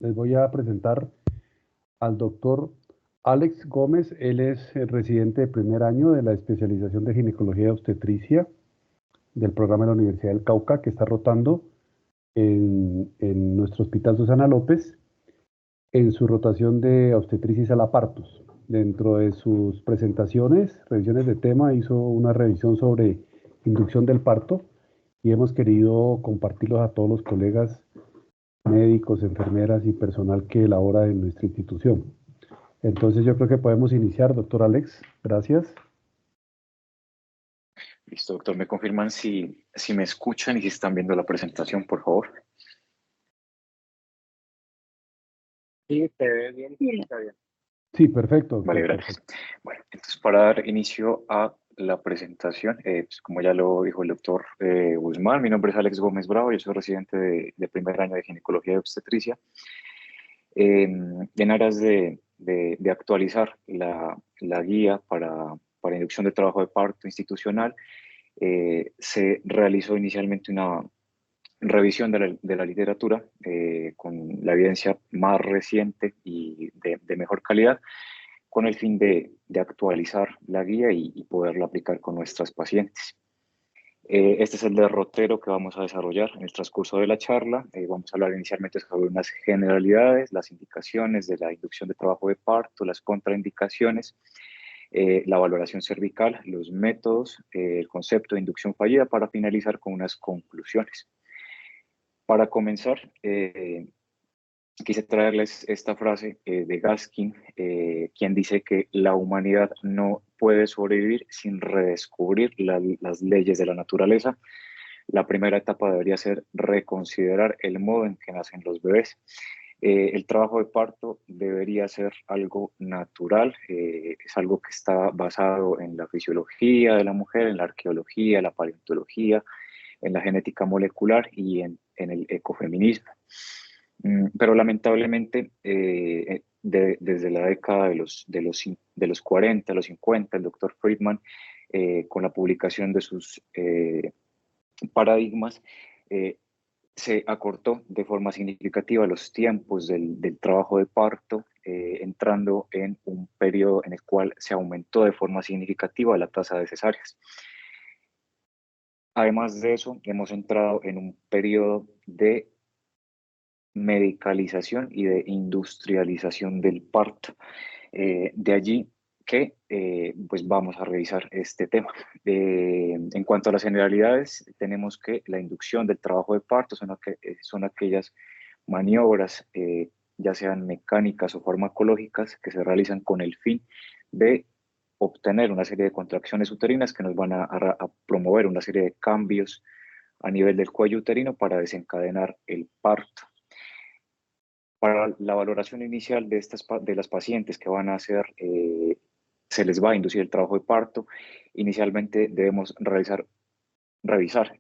Les voy a presentar al doctor Alex Gómez. Él es el residente de primer año de la especialización de ginecología y obstetricia del programa de la Universidad del Cauca, que está rotando en nuestro hospital Susana López en su rotación de obstetricia y sala partos. Dentro de sus presentaciones, revisiones de tema, hizo una revisión sobre inducción del parto y hemos querido compartirlos a todos los colegas médicos, enfermeras y personal que labora en nuestra institución. Entonces yo creo que podemos iniciar, doctor Alex. Gracias. Listo, doctor. ¿Me confirman si me escuchan y si están viendo la presentación, por favor? Sí, te ve bien, está bien. Sí, perfecto, doctor. Vale, gracias. Bueno, entonces para dar inicio a la presentación, pues como ya lo dijo el doctor Guzmán, mi nombre es Alex Gómez Bravo, yo soy residente de primer año de ginecología y obstetricia. En aras de actualizar la guía para inducción de trabajo de parto institucional, se realizó inicialmente una revisión de la literatura con la evidencia más reciente y de mejor calidad, con el fin de actualizar la guía y poderla aplicar con nuestras pacientes. Este es el derrotero que vamos a desarrollar en el transcurso de la charla. Vamos a hablar inicialmente sobre unas generalidades, las indicaciones de la inducción de trabajo de parto, las contraindicaciones, la valoración cervical, los métodos, el concepto de inducción fallida, para finalizar con unas conclusiones. Para comenzar, quise traerles esta frase de Gaskin, quien dice que la humanidad no puede sobrevivir sin redescubrir las leyes de la naturaleza. La primera etapa debería ser reconsiderar el modo en que nacen los bebés. El trabajo de parto debería ser algo natural, es algo que está basado en la fisiología de la mujer, en la arqueología, la paleontología, en la genética molecular y en el ecofeminismo. Pero lamentablemente, desde la década de los 40, los 50, el doctor Friedman, con la publicación de sus paradigmas, se acortó de forma significativa los tiempos del trabajo de parto, entrando en un periodo en el cual se aumentó de forma significativa la tasa de cesáreas. Además de eso, hemos entrado en un periodo de medicalización y de industrialización del parto. De allí que pues vamos a revisar este tema. En cuanto a las generalidades, tenemos que la inducción del trabajo de parto son aquellas maniobras, ya sean mecánicas o farmacológicas, que se realizan con el fin de obtener una serie de contracciones uterinas que nos van a promover una serie de cambios a nivel del cuello uterino para desencadenar el parto. Para la valoración inicial de las pacientes que van a hacer, se les va a inducir el trabajo de parto, inicialmente debemos revisar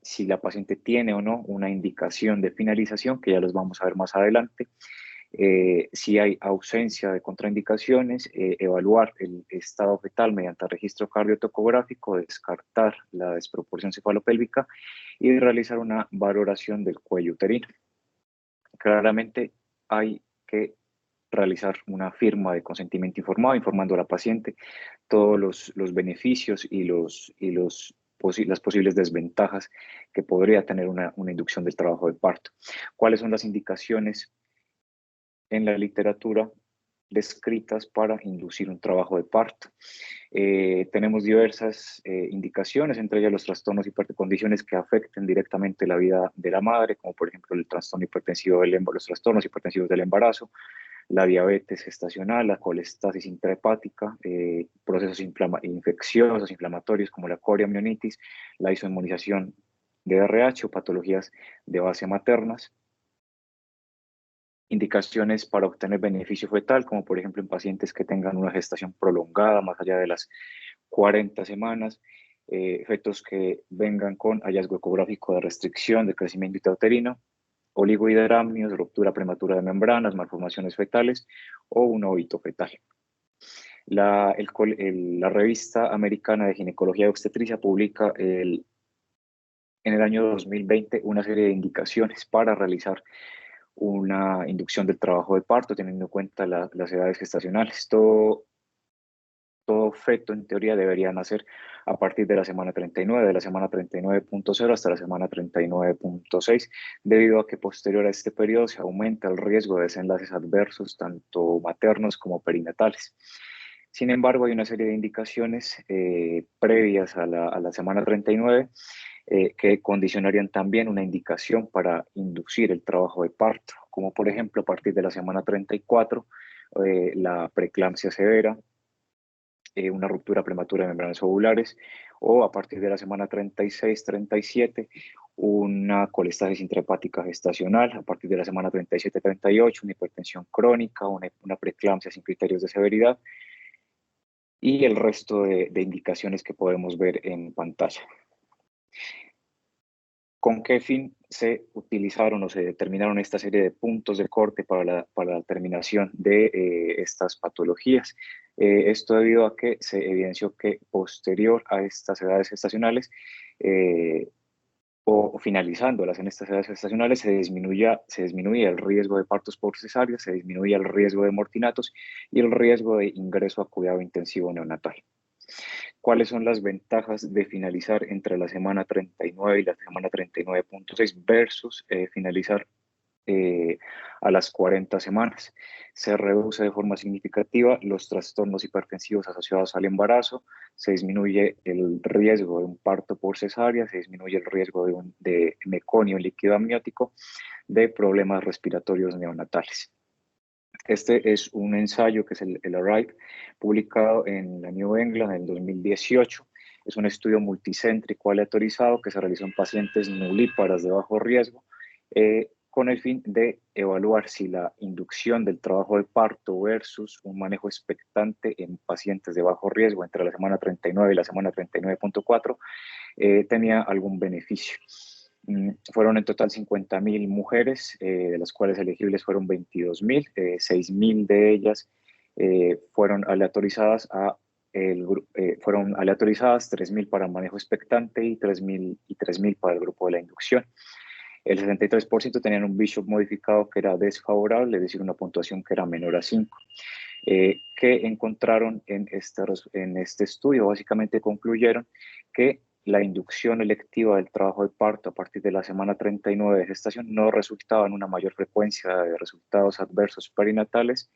si la paciente tiene o no una indicación de finalización, que ya los vamos a ver más adelante. Si hay ausencia de contraindicaciones, evaluar el estado fetal mediante registro cardiotocográfico, descartar la desproporción cefalopélvica y realizar una valoración del cuello uterino. Claramente hay que realizar una firma de consentimiento informado, informando a la paciente todos los beneficios y las posibles desventajas que podría tener una inducción del trabajo de parto. ¿Cuáles son las indicaciones en la literatura descritas para inducir un trabajo de parto? Tenemos diversas indicaciones, entre ellas los trastornos y condiciones que afecten directamente la vida de la madre, como por ejemplo el trastorno hipertensivo los trastornos hipertensivos del embarazo, la diabetes gestacional, la colestasis intrahepática, procesos infecciosos, inflamatorios como la coriomionitis, la isoinmunización de RH o patologías de base maternas. Indicaciones para obtener beneficio fetal, como por ejemplo en pacientes que tengan una gestación prolongada más allá de las 40 semanas, fetos que vengan con hallazgo ecográfico de restricción de crecimiento intrauterino, oligohidramios, ruptura prematura de membranas, malformaciones fetales o un óbito fetal. La revista americana de ginecología y obstetricia publica en el año 2020 una serie de indicaciones para realizar una inducción del trabajo de parto, teniendo en cuenta las edades gestacionales. Todo feto en teoría debería nacer a partir de la semana 39, de la semana 39.0 hasta la semana 39.6, debido a que posterior a este periodo se aumenta el riesgo de desenlaces adversos, tanto maternos como perinatales. Sin embargo, hay una serie de indicaciones previas a la semana 39 que condicionarían también una indicación para inducir el trabajo de parto, como por ejemplo a partir de la semana 34, la preeclampsia severa, una ruptura prematura de membranas ovulares, o a partir de la semana 36-37, una colestasis intrahepática gestacional, a partir de la semana 37-38, una hipertensión crónica, una preeclampsia sin criterios de severidad, y el resto de indicaciones que podemos ver en pantalla. ¿Con qué fin se utilizaron o se determinaron esta serie de puntos de corte para la determinación de estas patologías? Esto debido a que se evidenció que posterior a estas edades gestacionales o finalizándolas en estas edades gestacionales se disminuía el riesgo de partos por cesárea, se disminuía el riesgo de mortinatos y el riesgo de ingreso a cuidado intensivo neonatal. ¿Cuáles son las ventajas de finalizar entre la semana 39 y la semana 39.6 versus finalizar a las 40 semanas? Se reduce de forma significativa los trastornos hipertensivos asociados al embarazo, se disminuye el riesgo de un parto por cesárea, se disminuye el riesgo de meconio líquido amniótico, de problemas respiratorios neonatales. Este es un ensayo que es el ARRIVE, publicado en la New England en el 2018. Es un estudio multicéntrico aleatorizado que se realizó en pacientes nulíparas de bajo riesgo con el fin de evaluar si la inducción del trabajo de parto versus un manejo expectante en pacientes de bajo riesgo entre la semana 39 y la semana 39.4 tenía algún beneficio. Fueron en total 50.000 mujeres, de las cuales elegibles fueron 22.000, 6.000 de ellas fueron aleatorizadas fueron aleatorizadas, 3.000 para manejo expectante y 3.000 para el grupo de la inducción. El 63% tenían un Bishop modificado que era desfavorable, es decir, una puntuación que era menor a 5. Que encontraron en este estudio, básicamente concluyeron que la inducción electiva del trabajo de parto a partir de la semana 39 de gestación no resultaba en una mayor frecuencia de resultados adversos perinatales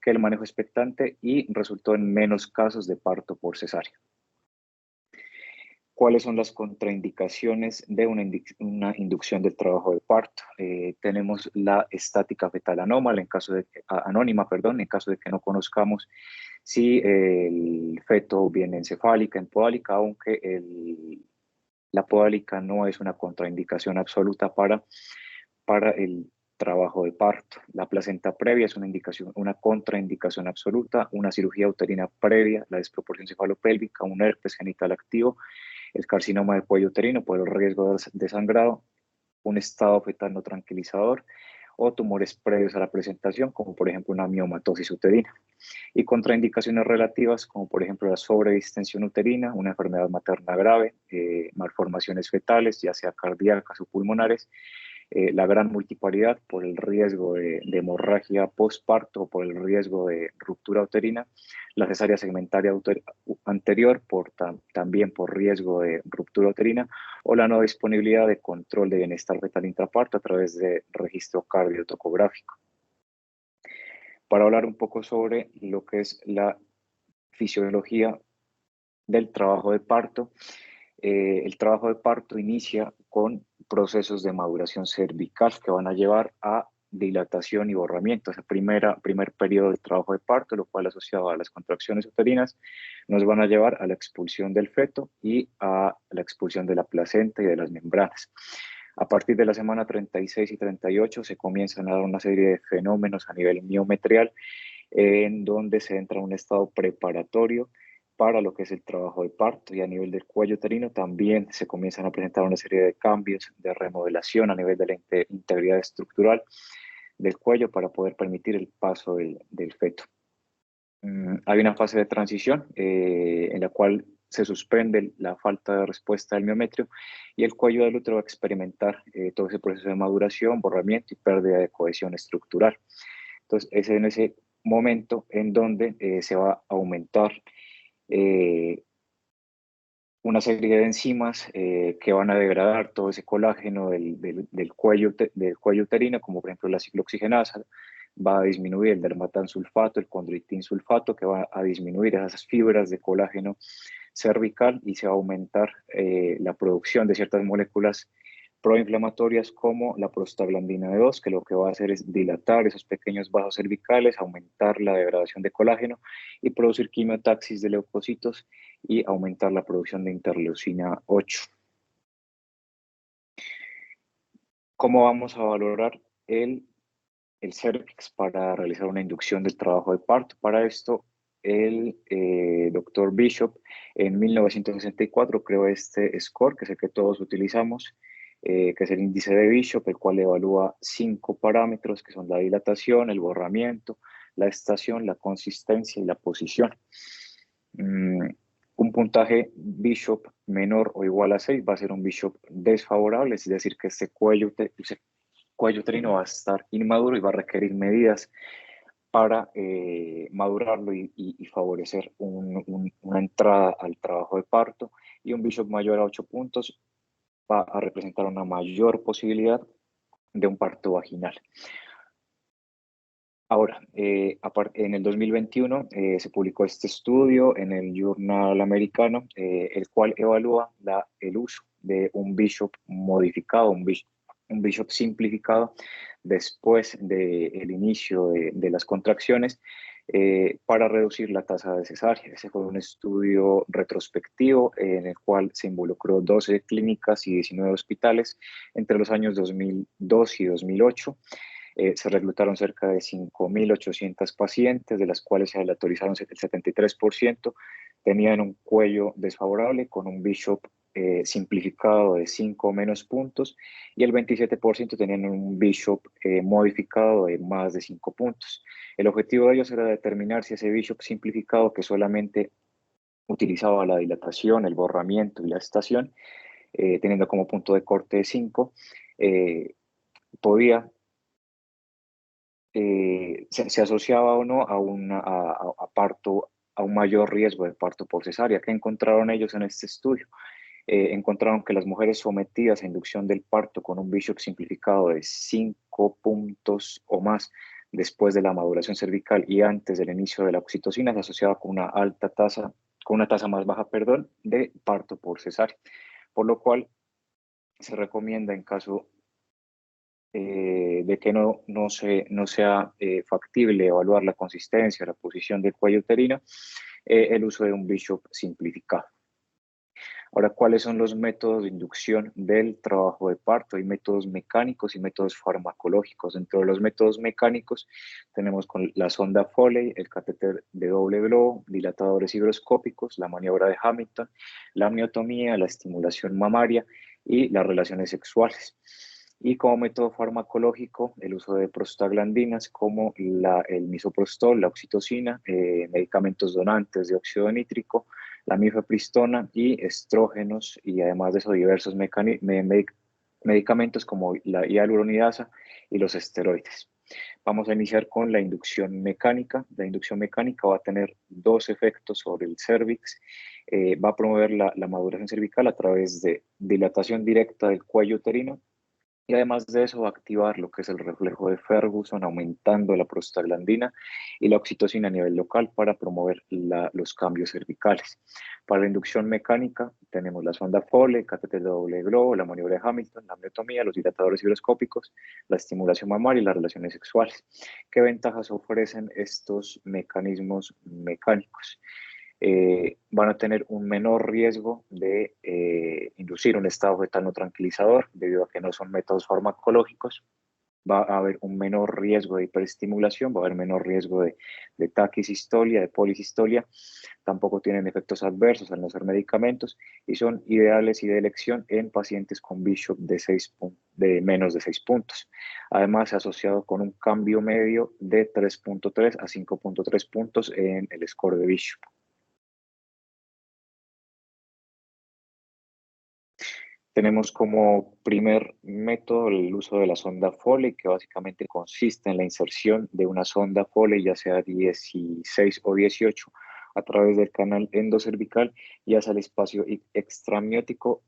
que el manejo expectante y resultó en menos casos de parto por cesárea. ¿Cuáles son las contraindicaciones de una inducción del trabajo de parto? Tenemos la estática fetal anónima, en caso de que no conozcamos si el feto viene encefálica, en podálica, aunque la podálica no es una contraindicación absoluta para el trabajo de parto. La placenta previa es una contraindicación absoluta, una cirugía uterina previa, la desproporción cefalopélvica, un herpes genital activo, el carcinoma de cuello uterino por el riesgo de sangrado, un estado fetal no tranquilizador o tumores previos a la presentación, como por ejemplo una miomatosis uterina. Y contraindicaciones relativas, como por ejemplo la sobredistensión uterina, una enfermedad materna grave, malformaciones fetales, ya sea cardíacas o pulmonares, la gran multiparidad por el riesgo de hemorragia postparto o por el riesgo de ruptura uterina, la cesárea segmentaria anterior también por riesgo de ruptura uterina, o la no disponibilidad de control de bienestar fetal intraparto a través de registro cardiotocográfico. Para hablar un poco sobre lo que es la fisiología del trabajo de parto, el trabajo de parto inicia con procesos de maduración cervical que van a llevar a dilatación y borramiento. Ese primer periodo del trabajo de parto, lo cual asociado a las contracciones uterinas, nos van a llevar a la expulsión del feto y a la expulsión de la placenta y de las membranas. A partir de la semana 36 y 38 se comienzan a dar una serie de fenómenos a nivel miometrial en donde se entra en un estado preparatorio para lo que es el trabajo de parto, y a nivel del cuello uterino también se comienzan a presentar una serie de cambios de remodelación a nivel de la integridad estructural del cuello para poder permitir el paso del feto. Hay una fase de transición en la cual se suspende la falta de respuesta del miometrio y el cuello del útero va a experimentar todo ese proceso de maduración, borramiento y pérdida de cohesión estructural. Entonces, es en ese momento en donde se va a aumentar una serie de enzimas que van a degradar todo ese colágeno del cuello uterino, como por ejemplo la ciclooxigenasa, va a disminuir el dermatansulfato, el condroitinsulfato, que va a disminuir esas fibras de colágeno cervical y se va a aumentar la producción de ciertas moléculas proinflamatorias como la prostaglandina B2, que lo que va a hacer es dilatar esos pequeños vasos cervicales, aumentar la degradación de colágeno y producir quimiotaxis de leucocitos y aumentar la producción de interleucina 8. ¿Cómo vamos a valorar el cervix para realizar una inducción del trabajo de parto? Para esto, el doctor Bishop en 1964 creó este score, que es el que todos utilizamos, que es el índice de Bishop, el cual evalúa 5 parámetros, que son la dilatación, el borramiento, la estación, la consistencia y la posición. Un puntaje Bishop menor o igual a 6 va a ser un Bishop desfavorable, es decir, que este cuello uterino va a estar inmaduro y va a requerir medidas para madurarlo y favorecer una entrada al trabajo de parto. Y un Bishop mayor a 8 puntos va a representar una mayor posibilidad de un parto vaginal. Ahora, en el 2021 se publicó este estudio en el Journal americano, el cual evalúa el uso de un Bishop modificado, un Bishop simplificado después del inicio de las contracciones para reducir la tasa de cesárea. Ese fue un estudio retrospectivo en el cual se involucró 12 clínicas y 19 hospitales entre los años 2002 y 2008. Se reclutaron cerca de 5.800 pacientes, de las cuales se aleatorizaron el 73%, tenían un cuello desfavorable con un Bishop simplificado de 5 o menos puntos y el 27% tenían un Bishop modificado de más de 5 puntos. El objetivo de ellos era determinar si ese Bishop simplificado, que solamente utilizaba la dilatación, el borramiento y la estación, teniendo como punto de corte de 5, podía se asociaba o no a parto, a un mayor riesgo de parto por cesárea. ¿Qué encontraron ellos en este estudio? Encontraron que las mujeres sometidas a inducción del parto con un Bishop simplificado de 5 puntos o más después de la maduración cervical y antes del inicio de la oxitocina se asociaba con una alta tasa, con una tasa más baja, perdón, de parto por cesárea. Por lo cual se recomienda en caso de que no sea factible evaluar la consistencia, la posición del cuello uterino, el uso de un Bishop simplificado. Ahora, ¿cuáles son los métodos de inducción del trabajo de parto? Hay métodos mecánicos y métodos farmacológicos. Dentro de los métodos mecánicos tenemos con la sonda Foley, el catéter de doble globo, dilatadores higroscópicos, la maniobra de Hamilton, la amniotomía, la estimulación mamaria y las relaciones sexuales. Y como método farmacológico, el uso de prostaglandinas como el misoprostol, la oxitocina, medicamentos donantes de óxido nítrico, la mifepristona y estrógenos, y además de eso diversos medicamentos como la hialuronidasa y los esteroides. Vamos a iniciar con la inducción mecánica. La inducción mecánica va a tener dos efectos sobre el cervix. Va a promover la maduración cervical a través de dilatación directa del cuello uterino y además de eso va a activar lo que es el reflejo de Ferguson, aumentando la prostaglandina y la oxitocina a nivel local para promover los cambios cervicales. Para la inducción mecánica tenemos la sonda Foley, catéter de doble globo, la maniobra de Hamilton, la amniotomía, los dilatadores higroscópicos, la estimulación mamaria y las relaciones sexuales. ¿Qué ventajas ofrecen estos mecanismos mecánicos? Van a tener un menor riesgo de inducir un estado fetal no tranquilizador debido a que no son métodos farmacológicos. Va a haber un menor riesgo de hiperestimulación, va a haber menor riesgo de taquisistolia, de polisistolia. Tampoco tienen efectos adversos al no ser medicamentos y son ideales y de elección en pacientes con Bishop de menos de 6 puntos. Además, asociado con un cambio medio de 3.3 a 5.3 puntos en el score de Bishop. Tenemos como primer método el uso de la sonda Foley, que básicamente consiste en la inserción de una sonda Foley, ya sea 16 o 18, a través del canal endocervical y hacia el espacio extraamniótico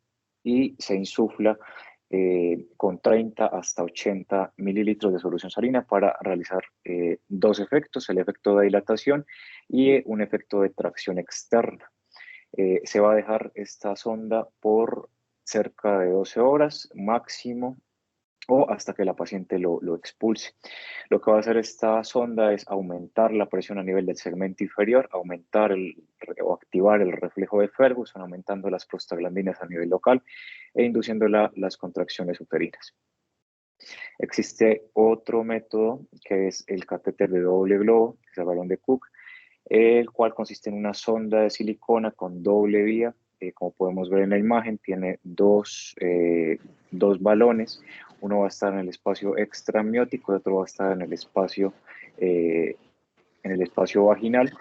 y se insufla con 30 hasta 80 mililitros de solución salina para realizar dos efectos, el efecto de dilatación y un efecto de tracción externa. Se va a dejar esta sonda por cerca de 12 horas máximo o hasta que la paciente lo expulse. Lo que va a hacer esta sonda es aumentar la presión a nivel del segmento inferior, o activar el reflejo de Ferguson, aumentando las prostaglandinas a nivel local e induciendo las contracciones uterinas. Existe otro método que es el catéter de doble globo, que es el balón de Cook, el cual consiste en una sonda de silicona con doble vía. Como podemos ver en la imagen, tiene dos balones. Uno va a estar en el espacio extraamniótico y otro va a estar en el espacio vaginal.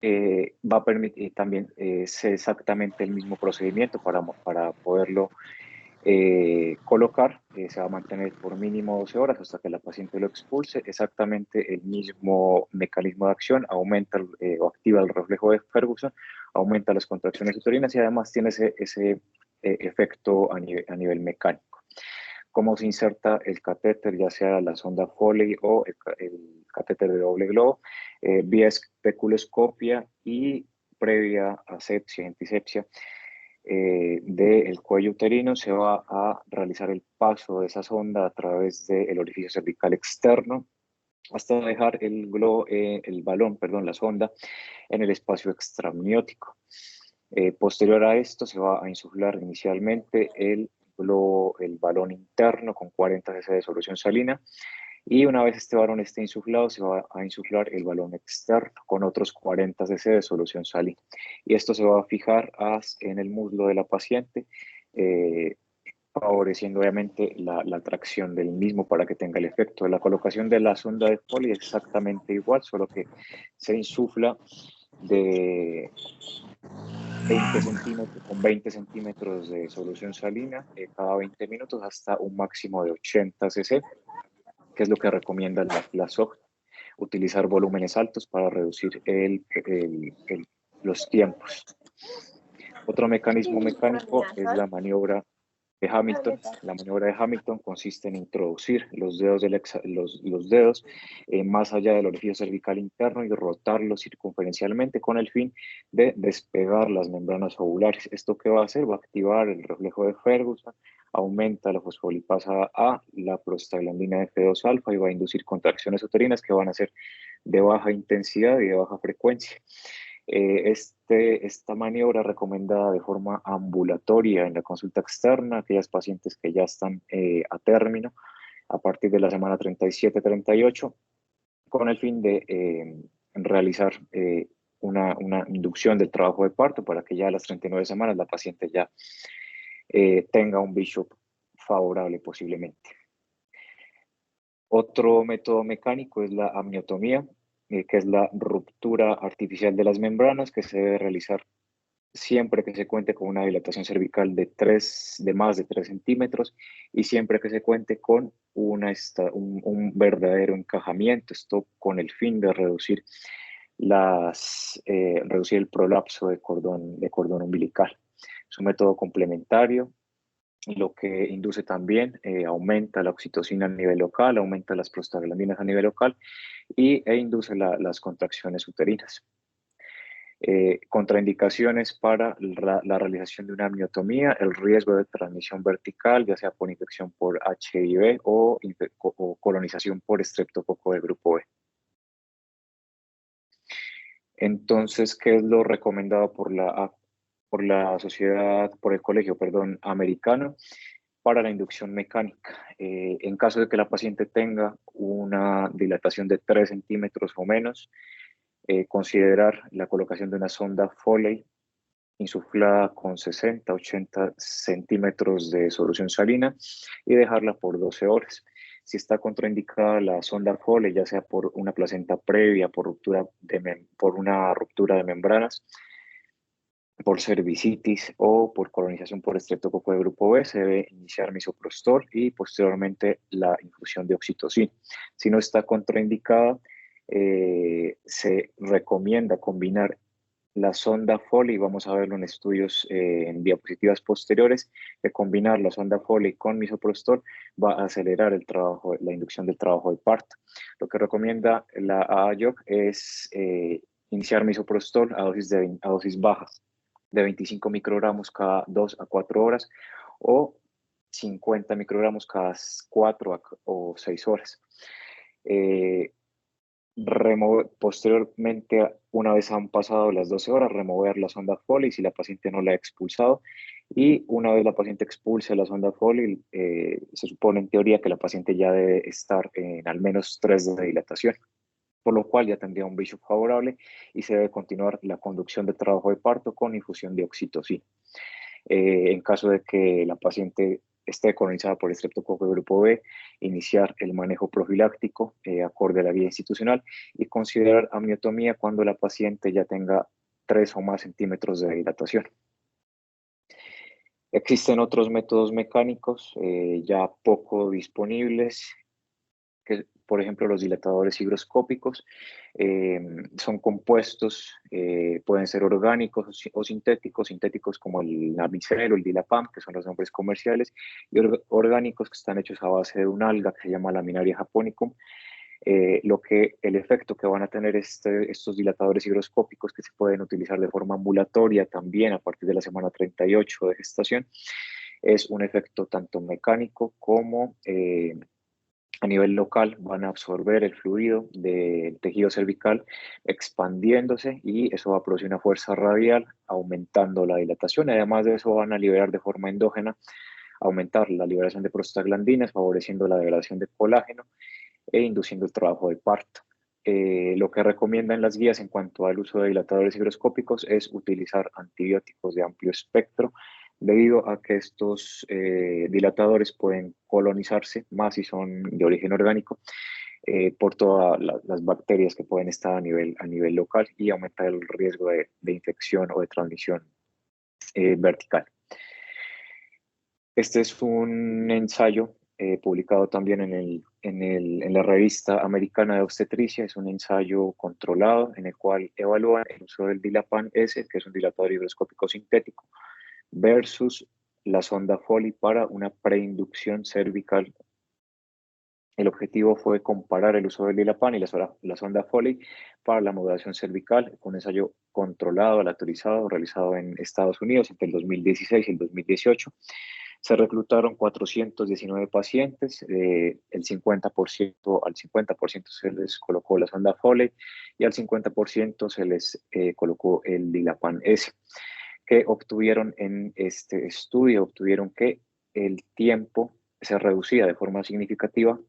Va a permitir también es exactamente el mismo procedimiento para poderlo colocar. Se va a mantener por mínimo 12 horas hasta que la paciente lo expulse. Exactamente el mismo mecanismo de acción, aumenta o activa el reflejo de Ferguson, aumenta las contracciones uterinas y además tiene ese efecto a nivel mecánico. Cómo se inserta el catéter, ya sea la sonda Foley o el catéter de doble globo, vía especuloscopia y previa asepsia, antisepsia del cuello uterino, se va a realizar el paso de esa sonda a través del orificio cervical externo hasta dejar la sonda en el espacio extraamniótico. Posterior a esto se va a insuflar inicialmente el balón interno con 40 cc de solución salina y una vez este balón esté insuflado se va a insuflar el balón externo con otros 40 cc de solución salina y esto se va a fijar en el muslo de la paciente, favoreciendo obviamente la tracción del mismo para que tenga el efecto. La colocación de la sonda de Foley es exactamente igual, solo que se insufla de 20 centímetros de solución salina cada 20 minutos hasta un máximo de 80 cc, que es lo que recomienda la SOG, utilizar volúmenes altos para reducir los tiempos. Otro mecanismo mecánico es la maniobra de Hamilton. La maniobra de Hamilton consiste en introducir los dedos, más allá del orificio cervical interno y rotarlos circunferencialmente con el fin de despegar las membranas ovulares. ¿Esto qué va a hacer? Va a activar el reflejo de Ferguson, aumenta la fosfolipasa A, la prostaglandina F2-alfa y va a inducir contracciones uterinas que van a ser de baja intensidad y de baja frecuencia. Esta maniobra recomendada de forma ambulatoria en la consulta externa, aquellas pacientes que ya están a término a partir de la semana 37-38, con el fin de realizar una inducción del trabajo de parto para que ya a las 39 semanas la paciente ya tenga un Bishop favorable posiblemente. Otro método mecánico es la amniotomía, que es la ruptura artificial de las membranas que se debe realizar siempre que se cuente con una dilatación cervical de más de 3 centímetros y siempre que se cuente con un verdadero encajamiento, esto con el fin de reducir el prolapso de cordón umbilical. Es un método complementario, lo que induce también, aumenta la oxitocina a nivel local, aumenta las prostaglandinas a nivel local e induce las contracciones uterinas. Contraindicaciones para la realización de una amniotomía, el riesgo de transmisión vertical, ya sea por infección por HIV o colonización por estreptococo de grupo B. Entonces, ¿qué es lo recomendado por el colegio americano para la inducción mecánica? En caso de que la paciente tenga una dilatación de 3 centímetros o menos, considerar la colocación de una sonda Foley insuflada con 60-80 centímetros de solución salina y dejarla por 12 horas. Si está contraindicada la sonda Foley, ya sea por una placenta previa, por una ruptura de membranas, por cervicitis o por colonización por estreptococo de grupo B, se debe iniciar misoprostol y posteriormente la infusión de oxitocina. Si no está contraindicada, se recomienda combinar la sonda Foley, vamos a verlo en estudios en diapositivas posteriores, que combinar la sonda Foley con misoprostol va a acelerar el trabajo, la inducción del trabajo de parto. Lo que recomienda la AAYOC es iniciar misoprostol a dosis bajas, de 25 microgramos cada 2 a 4 horas o 50 microgramos cada 4 o 6 horas. Posteriormente, una vez han pasado las 12 horas, remover la sonda Foley si la paciente no la ha expulsado, y una vez la paciente expulse la sonda Foley, se supone en teoría que la paciente ya debe estar en al menos 3 de dilatación, por lo cual ya tendría un Bishop favorable y se debe continuar la conducción del trabajo de parto con infusión de oxitocina. En caso de que la paciente esté colonizada por estreptococo de grupo B, iniciar el manejo profiláctico acorde a la guía institucional y considerar amiotomía cuando la paciente ya tenga 3 o más centímetros de dilatación. Existen otros métodos mecánicos ya poco disponibles, que, por ejemplo, los dilatadores higroscópicos. Son compuestos, pueden ser orgánicos o sintéticos como el Nabicel o el Dilapam, que son los nombres comerciales, y orgánicos que están hechos a base de un alga que se llama Laminaria japonicum. El efecto que van a tener estos dilatadores higroscópicos, que se pueden utilizar de forma ambulatoria también a partir de la semana 38 de gestación, es un efecto tanto mecánico como a nivel local. Van a absorber el fluido del tejido cervical expandiéndose y eso va a producir una fuerza radial aumentando la dilatación. Además de eso van a liberar de forma endógena, aumentar la liberación de prostaglandinas, favoreciendo la degradación de colágeno e induciendo el trabajo de parto. Lo que recomiendan las guías en cuanto al uso de dilatadores higroscópicos es utilizar antibióticos de amplio espectro, debido a que estos dilatadores pueden colonizarse, más si son de origen orgánico, por todas las bacterias que pueden estar a nivel local y aumentar el riesgo de infección o de transmisión vertical. Este es un ensayo publicado también en la revista americana de obstetricia. Es un ensayo controlado en el cual evalúan el uso del Dilapan S, que es un dilatador higroscópico sintético, versus la sonda Foley para una preinducción cervical. El objetivo fue comparar el uso del Dilapan y la sonda Foley para la modulación cervical, con un ensayo controlado, aleatorizado, realizado en Estados Unidos entre el 2016 y el 2018. Se reclutaron 419 pacientes, al 50% se les colocó la sonda Foley y al 50% se les colocó el Dilapan S. Que obtuvieron en este estudio, obtuvieron que el tiempo se reducía de forma significativa,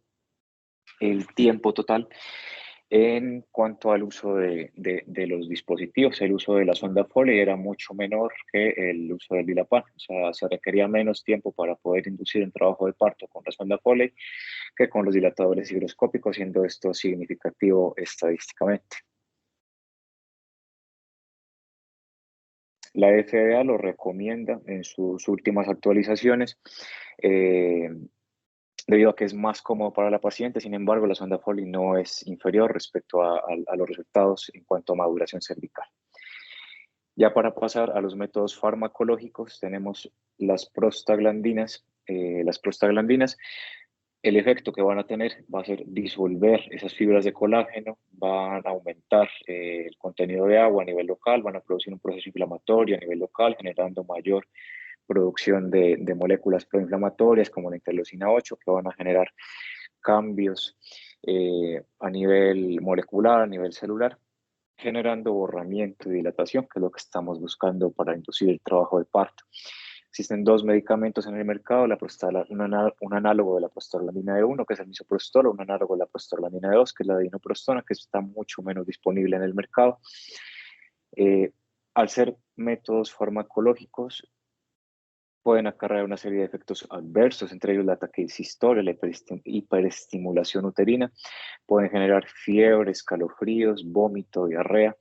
el tiempo total en cuanto al uso de los dispositivos. El uso de la sonda Foley era mucho menor que el uso del Dilapan, o sea, se requería menos tiempo para poder inducir el trabajo de parto con la sonda Foley que con los dilatadores higroscópicos, siendo esto significativo estadísticamente. La FDA lo recomienda en sus últimas actualizaciones, debido a que es más cómodo para la paciente. Sin embargo, la sonda Foley no es inferior respecto a los resultados en cuanto a maduración cervical. Ya para pasar a los métodos farmacológicos, tenemos las prostaglandinas. Las prostaglandinas, el efecto que van a tener va a ser disolver esas fibras de colágeno, van a aumentar el contenido de agua a nivel local, van a producir un proceso inflamatorio a nivel local, generando mayor producción de moléculas proinflamatorias como la interleucina 8, que van a generar cambios a nivel molecular, a nivel celular, generando borramiento y dilatación, que es lo que estamos buscando para inducir el trabajo de parto. Existen 2 medicamentos en el mercado, un análogo de la prostaglandina D1, que es el misoprostol, un análogo de la prostaglandina D2, que es la dinoprostona, que está mucho menos disponible en el mercado. Al ser métodos farmacológicos, pueden acarrear una serie de efectos adversos, entre ellos la taquicistol, la hiperestimulación uterina, pueden generar fiebre, escalofríos, vómito, diarrea.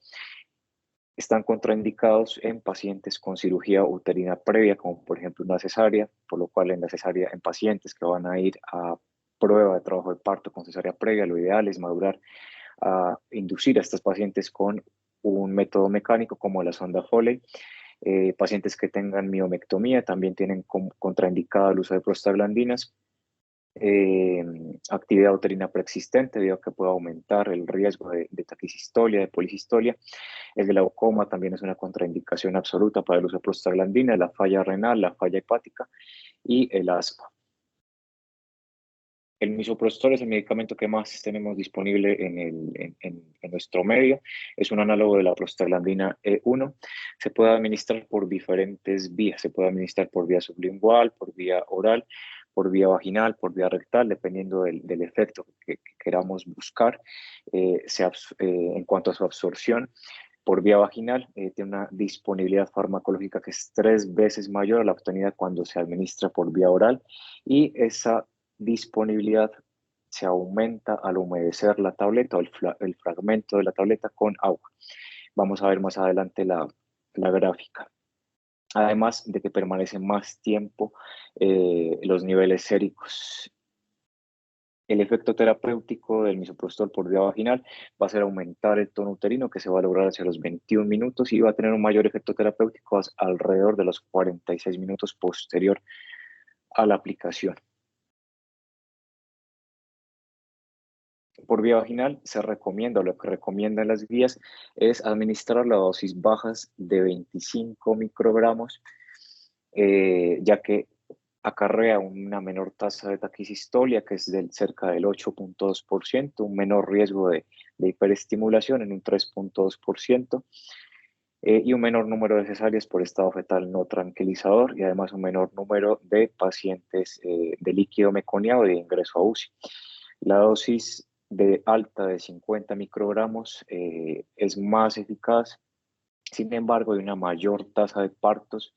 están contraindicados en pacientes con cirugía uterina previa, como por ejemplo una cesárea, por lo cual en la cesárea, en pacientes que van a ir a prueba de trabajo de parto con cesárea previa, lo ideal es madurar a inducir a estos pacientes con un método mecánico como la sonda Foley. Pacientes que tengan miomectomía también tienen contraindicado el uso de prostaglandinas. Actividad uterina preexistente, debido a que puede aumentar el riesgo de taquicistolia, de policistolia. El glaucoma también es una contraindicación absoluta para el uso de prostaglandina, la falla renal, la falla hepática y el asma. El misoprostol es el medicamento que más tenemos disponible en nuestro medio. Es un análogo de la prostaglandina E1. Se puede administrar por diferentes vías. Se puede administrar por vía sublingual, por vía oral, por vía vaginal, por vía rectal, dependiendo del efecto que queramos buscar. En cuanto a su absorción, por vía vaginal, tiene una disponibilidad farmacológica que es 3 veces mayor a la obtenida cuando se administra por vía oral, y esa disponibilidad se aumenta al humedecer la tableta o el fragmento de la tableta con agua. Vamos a ver más adelante la gráfica. Además de que permanecen más tiempo los niveles séricos. El efecto terapéutico del misoprostol por vía vaginal va a ser aumentar el tono uterino, que se va a lograr hacia los 21 minutos, y va a tener un mayor efecto terapéutico alrededor de los 46 minutos posterior a la aplicación. Por vía vaginal se recomienda, lo que recomiendan las guías, es administrar las dosis bajas de 25 microgramos, ya que acarrea una menor tasa de taquicistolia, que es cerca del 8.2%, un menor riesgo de hiperestimulación en un 3.2%, y un menor número de cesáreas por estado fetal no tranquilizador, y además un menor número de pacientes de líquido meconiano de ingreso a UCI. La dosis de alta de 50 microgramos es más eficaz, sin embargo, hay una mayor tasa de partos,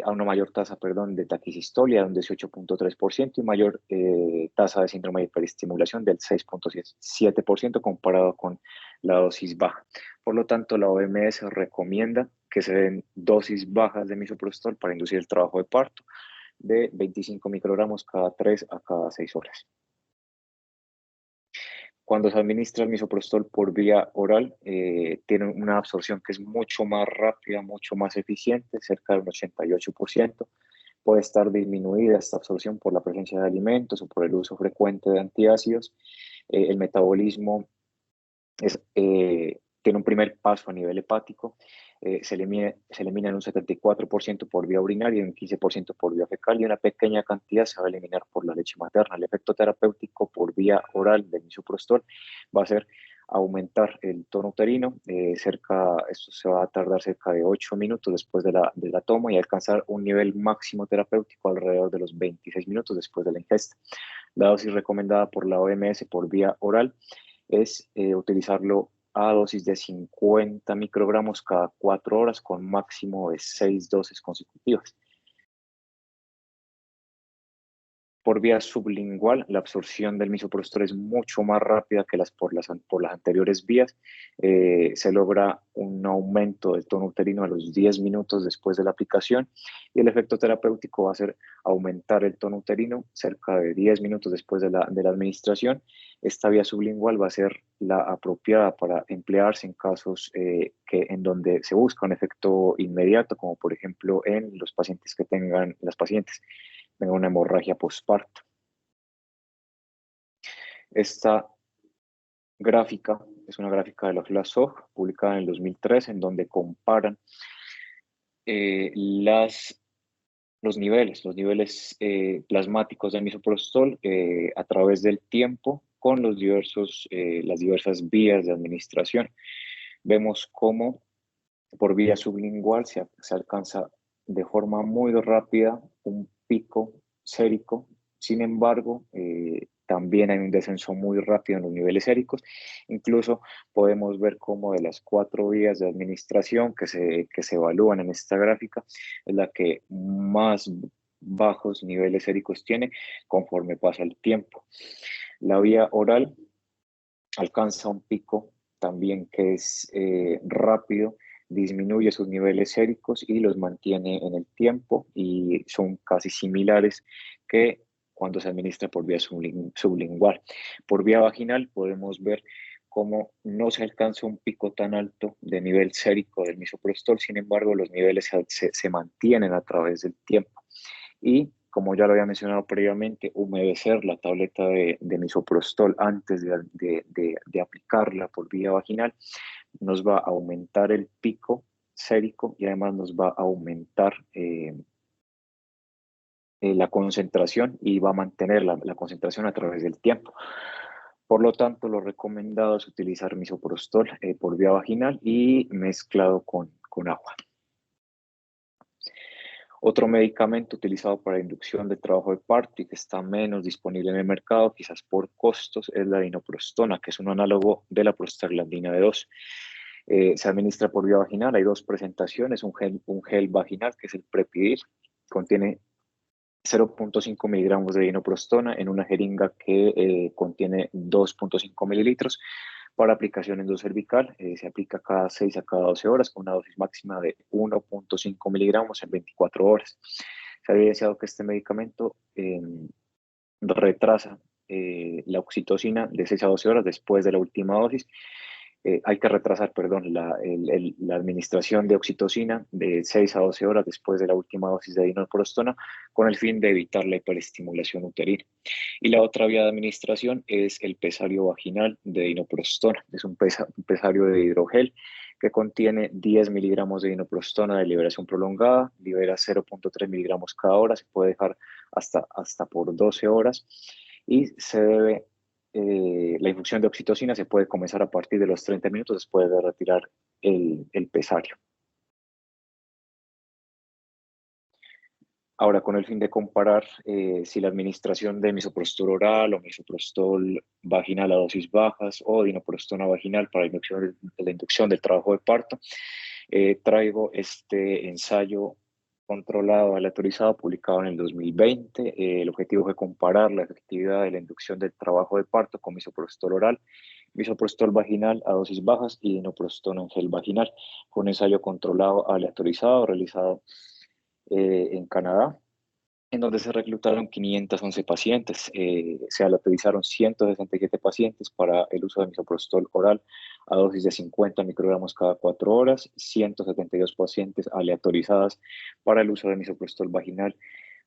a una mayor tasa, de taquicistolia de un 18.3% y mayor tasa de síndrome de hiperestimulación del 6.7% comparado con la dosis baja. Por lo tanto, la OMS recomienda que se den dosis bajas de misoprostol para inducir el trabajo de parto de 25 microgramos cada 3 a cada 6 horas. Cuando se administra el misoprostol por vía oral, tiene una absorción que es mucho más rápida, mucho más eficiente, cerca del 88%. Puede estar disminuida esta absorción por la presencia de alimentos o por el uso frecuente de antiácidos. El metabolismo tiene un primer paso a nivel hepático. Se elimina en un 74% por vía urinaria y un 15% por vía fecal, y una pequeña cantidad se va a eliminar por la leche materna. El efecto terapéutico por vía oral del misoprostol va a ser aumentar el tono uterino. Esto se va a tardar cerca de 8 minutos después de la toma, y alcanzar un nivel máximo terapéutico alrededor de los 26 minutos después de la ingesta. La dosis recomendada por la OMS por vía oral es utilizarlo a dosis de 50 microgramos cada 4 horas con máximo de 6 dosis consecutivas. Por vía sublingual, la absorción del misoprostol es mucho más rápida que por las anteriores vías. Se logra un aumento del tono uterino a los 10 minutos después de la aplicación, y el efecto terapéutico va a ser aumentar el tono uterino cerca de 10 minutos después de la administración. Esta vía sublingual va a ser la apropiada para emplearse en casos en donde se busca un efecto inmediato, como por ejemplo en los pacientes que tengan una hemorragia postparto. Esta gráfica es una gráfica de la FLASOG, publicada en el 2003, en donde comparan los niveles plasmáticos del misoprostol a través del tiempo con las diversas vías de administración. Vemos cómo por vía sublingual se alcanza de forma muy rápida un pico sérico. Sin embargo, también hay un descenso muy rápido en los niveles séricos. Incluso podemos ver cómo de las 4 vías de administración que se evalúan en esta gráfica, es la que más bajos niveles séricos tiene conforme pasa el tiempo. La vía oral alcanza un pico también que es rápido, disminuye sus niveles séricos y los mantiene en el tiempo y son casi similares que cuando se administra por vía sublingual. Por vía vaginal podemos ver cómo no se alcanza un pico tan alto de nivel sérico del misoprostol, sin embargo los niveles se mantienen a través del tiempo. Y como ya lo había mencionado previamente, humedecer la tableta de misoprostol antes de aplicarla por vía vaginal nos va a aumentar el pico sérico y además nos va a aumentar la concentración y va a mantener la concentración a través del tiempo. Por lo tanto, lo recomendado es utilizar misoprostol por vía vaginal y mezclado con agua. Otro medicamento utilizado para inducción de trabajo de parto y que está menos disponible en el mercado, quizás por costos, es la dinoprostona, que es un análogo de la prostaglandina B2. Se administra por vía vaginal, hay dos presentaciones, un gel vaginal que es el Prepidil, contiene 0.5 miligramos de dinoprostona en una jeringa que contiene 2.5 mililitros para aplicación endocervical. Se aplica cada 6 a cada 12 horas con una dosis máxima de 1.5 miligramos en 24 horas. Se ha evidenciado que este medicamento retrasa la oxitocina de 6 a 12 horas después de la última dosis. Hay que retrasar, perdón, la administración de oxitocina de 6 a 12 horas después de la última dosis de dinoprostona con el fin de evitar la hiperestimulación uterina. Y la otra vía de administración es el pesario vaginal de dinoprostona. Es un pesario de hidrogel que contiene 10 miligramos de dinoprostona de liberación prolongada, libera 0.3 miligramos cada hora, se puede dejar hasta por 12 horas y se debe la infusión de oxitocina se puede comenzar a partir de los 30 minutos después de retirar el pesario. Ahora, con el fin de comparar si la administración de misoprostol oral o misoprostol vaginal a dosis bajas o dinoprostona vaginal para la inducción del trabajo de parto, traigo este ensayo controlado, aleatorizado, publicado en el 2020. El objetivo fue comparar la efectividad de la inducción del trabajo de parto con misoprostol oral, misoprostol vaginal a dosis bajas y dinoprostona en gel vaginal. Fue un ensayo controlado, aleatorizado, realizado en Canadá, en donde se reclutaron 511 pacientes. Se aleatorizaron 167 pacientes para el uso de misoprostol oral a dosis de 50 microgramos cada 4 horas, 172 pacientes aleatorizadas para el uso de misoprostol vaginal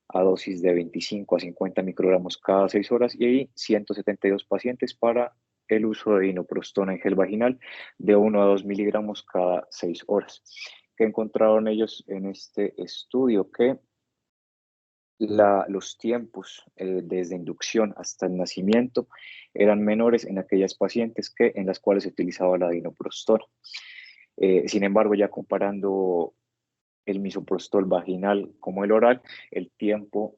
a dosis de 25 a 50 microgramos cada 6 horas y 172 pacientes para el uso de dinoprostona en gel vaginal de 1 a 2 miligramos cada 6 horas. ¿Qué encontraron ellos en este estudio? Que los tiempos desde inducción hasta el nacimiento eran menores en aquellas pacientes que en las cuales se utilizaba la dinoprostona. Sin embargo, ya comparando el misoprostol vaginal como el oral, el tiempo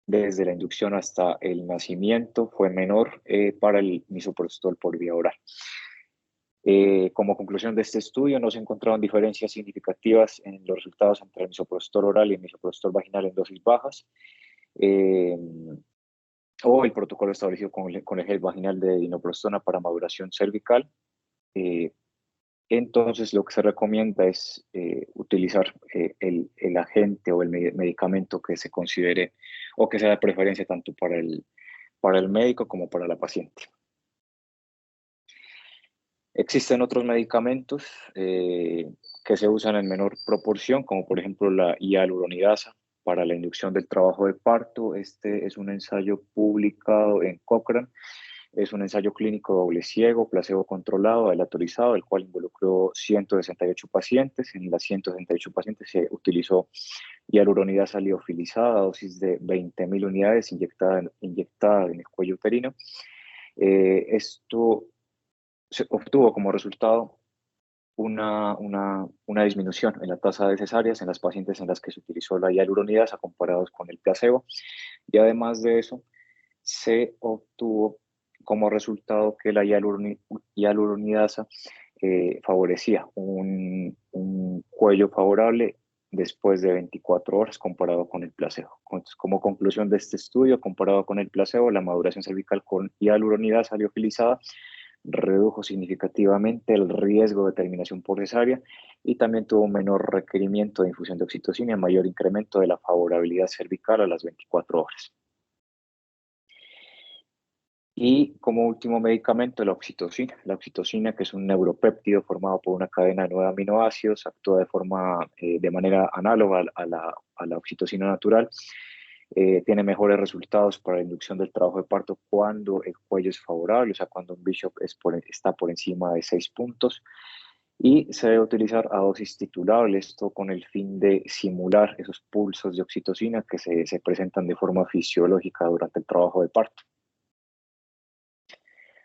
desde la inducción hasta el nacimiento fue menor para el misoprostol por vía oral. Como conclusión de este estudio, no se encontraron diferencias significativas en los resultados entre el misoprostol oral y el misoprostol vaginal en dosis bajas, o el protocolo establecido con el gel vaginal de dinoprostona para maduración cervical. Entonces, lo que se recomienda es utilizar el agente o el medicamento que se considere o que sea de preferencia tanto para el médico como para la paciente. Existen otros medicamentos que se usan en menor proporción, como por ejemplo la hialuronidasa para la inducción del trabajo de parto. Este es un ensayo publicado en Cochrane. Es un ensayo clínico doble ciego, placebo controlado, aleatorizado, el cual involucró 168 pacientes. En las 168 pacientes se utilizó hialuronidasa liofilizada a dosis de 20.000 unidades inyectada en el cuello uterino. Esto se obtuvo como resultado una disminución en la tasa de cesáreas en las pacientes en las que se utilizó la hialuronidasa comparados con el placebo. Y además de eso, se obtuvo como resultado que la hialuronidasa favorecía un cuello favorable después de 24 horas comparado con el placebo. Entonces, como conclusión de este estudio, comparado con el placebo, la maduración cervical con hialuronidasa liofilizada redujo significativamente el riesgo de terminación por cesárea y también tuvo un menor requerimiento de infusión de oxitocina y mayor incremento de la favorabilidad cervical a las 24 horas. Y como último medicamento, la oxitocina. La oxitocina, que es un neuropéptido formado por una cadena de 9 aminoácidos, actúa de manera análoga a la oxitocina natural. Tiene mejores resultados para la inducción del trabajo de parto cuando el cuello es favorable, o sea, cuando un Bishop está por encima de 6 puntos. Y se debe utilizar a dosis titulable, esto con el fin de simular esos pulsos de oxitocina que se presentan de forma fisiológica durante el trabajo de parto.